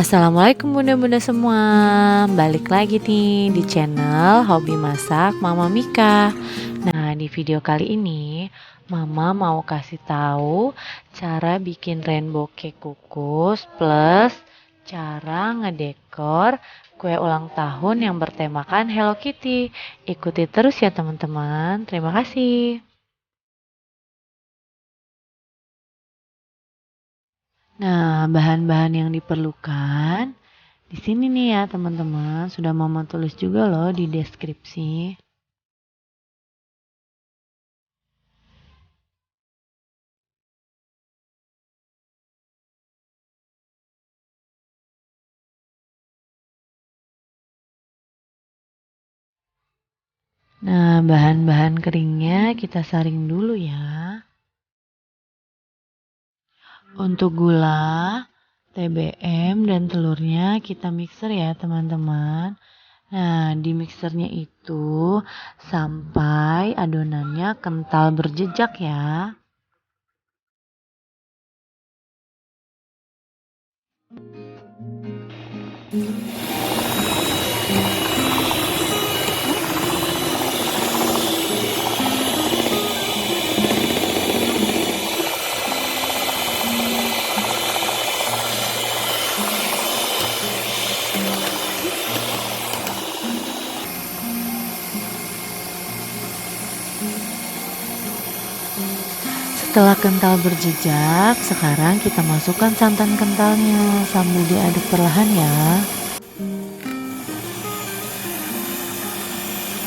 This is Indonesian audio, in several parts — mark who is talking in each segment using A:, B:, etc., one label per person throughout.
A: Assalamualaikum bunda-bunda semua. Balik lagi nih di channel Hobi Masak Mama Mika. Nah, di video kali ini Mama mau kasih tahu cara bikin rainbow cake kukus plus cara ngedekor kue ulang tahun yang bertemakan Hello Kitty. Ikuti terus ya teman-teman. Terima kasih. Nah, bahan-bahan yang diperlukan di sini nih ya teman-teman, sudah Mama tulis juga loh di deskripsi. Nah, bahan-bahan keringnya kita saring dulu ya. Untuk gula, TBM, dan telurnya kita mixer ya teman-teman. Nah, di mixernya itu sampai adonannya kental berjejak ya. Setelah kental berjejak, sekarang kita masukkan santan kentalnya sambil diaduk perlahan ya.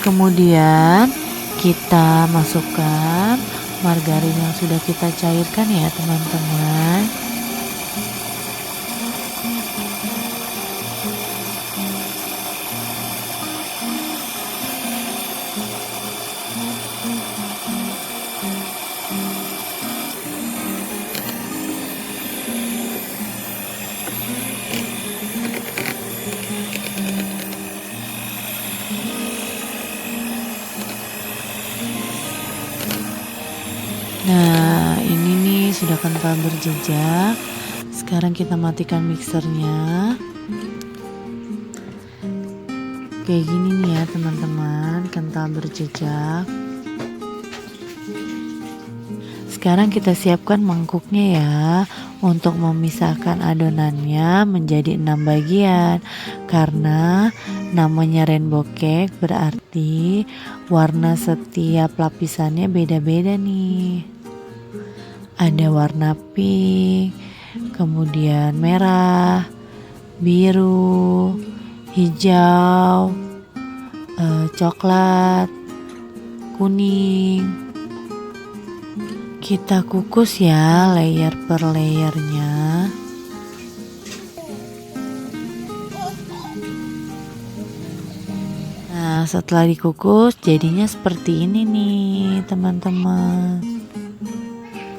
A: Kemudian kita masukkan margarin yang sudah kita cairkan ya teman-teman. Nah, ini nih sudah kental berjejak. Sekarang kita matikan mixernya. Kayak gini nih ya teman-teman, kental berjejak. Sekarang kita siapkan mangkuknya ya untuk memisahkan adonannya menjadi 6 bagian. Karena namanya rainbow cake berarti warna setiap lapisannya beda-beda nih. Ada warna pink, kemudian merah, biru, hijau, coklat, kuning. Kita kukus ya layer per layernya. Nah, setelah dikukus jadinya seperti ini nih teman-teman.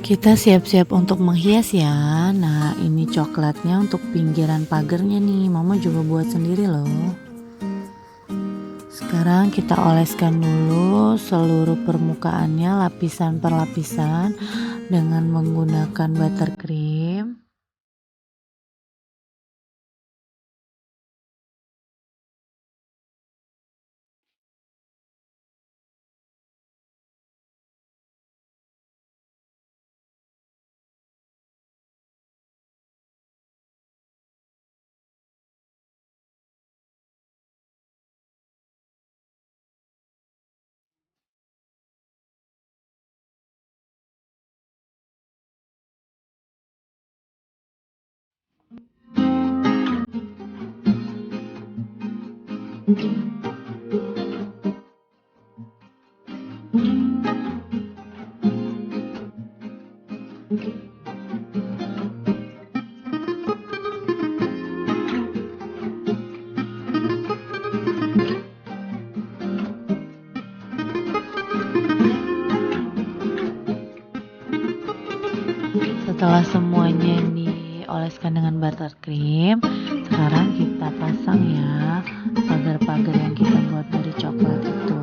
A: Kita siap-siap untuk menghias ya. Nah, ini coklatnya untuk pinggiran pagarnya nih. Mama juga buat sendiri loh. Sekarang kita oleskan dulu seluruh permukaannya lapisan per lapisan dengan menggunakan buttercream. Setelah semuanya dioleskan dengan buttercream, sekarang kita pasang ya pagar-pagar yang kita buat dari coklat itu.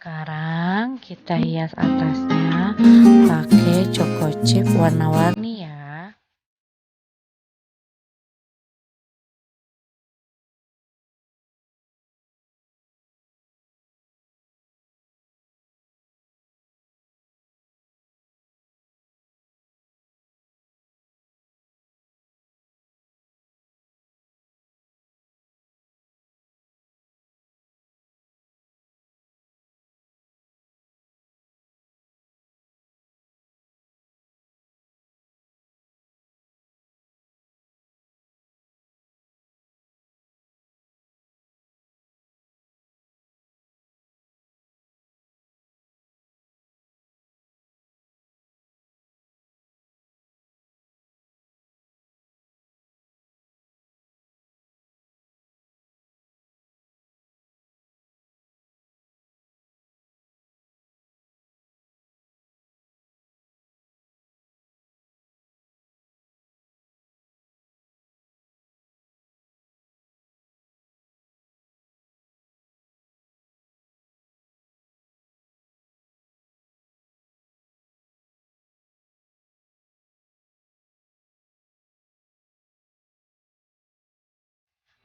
A: Sekarang kita hias atasnya pakai choco chip warna-warni ya.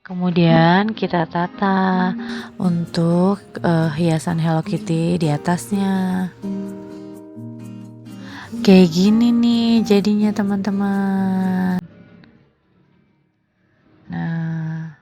A: Kemudian kita tata untuk hiasan Hello Kitty di atasnya. Kayak gini nih jadinya teman-teman. Nah,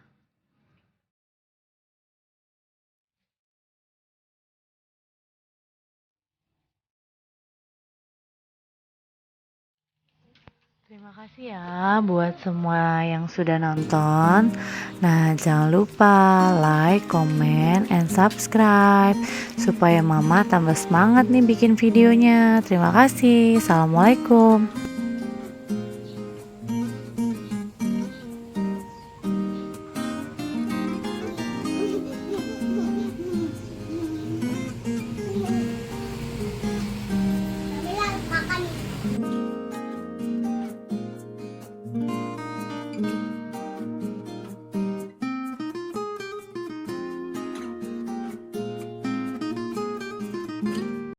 A: terima kasih ya buat semua yang sudah nonton. Nah, jangan lupa like, comment, and subscribe supaya mama tambah semangat nih bikin videonya. Terima kasih. Assalamualaikum.